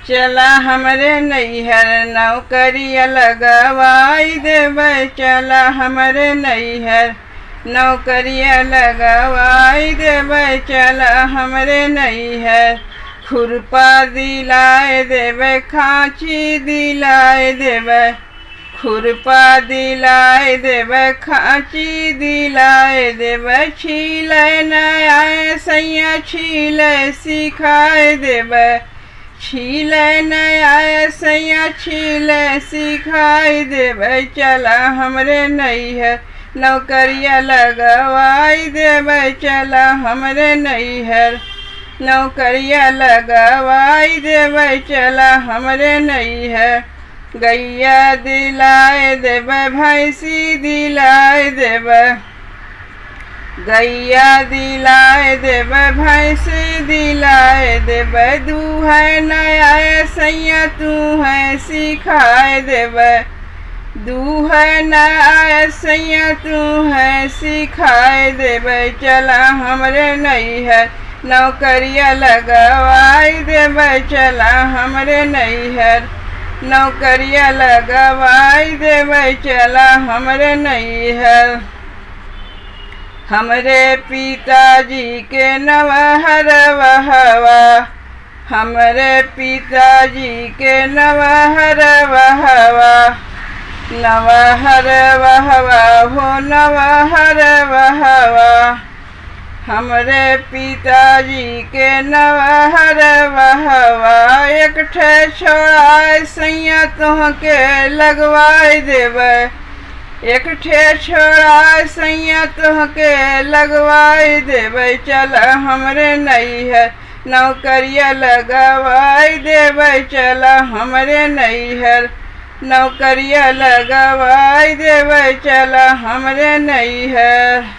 चला हमरे नैहर नौकरिया लगवाई देबै। चला हमरे नैहर नौकरिया लगवाई देबै। चला हमरे नैहर खुरपा दिलाए देबै, खाँची दिलाए देबै। खुरपा दिलाए देबै, खाँची दिलाए देबै। छीलै न आए सैया छीलै सिखाए देबै। छीलै न आए सैया छीलै सिखाए देबै। चला हमरे नैहर नौकरिया लगवाई देबै। चला हमरे नैहर नौकरिया लगवाई देबै। चला हमरे नैहर गैया दिलाए देबै, भैंसी दिलाए देबै। गैया दिलाए देबै, भैंसी दिलाए देबै। दूहै न आए सैया तू है सिखाए देबै। दूहै न आए सैया तू है सिखाए देबै। चला हमरे नैहर नौकरिया लगवाई देबै। चला हमरे नैहर नौकरिया लगवाई देबै। चला हमरे नैहर हमरे पिताजी के नवहर वहवा। हमरे पिताजी के नवहर वहवा। नवहर वहवा हो नवहर वहवा। हमरे पिताजी के नवहर वहवा। एक ठे छोड़ा सैया तोहके लगवाई देबै। एक ठे छोड़ा सैया तोहके लगवाई देबै। चला हमरे नैहर नौकरिया लगवाई देबै। चला हमरे नैहर नौकरिया लगवाई देबै। चला हमरे नैहर।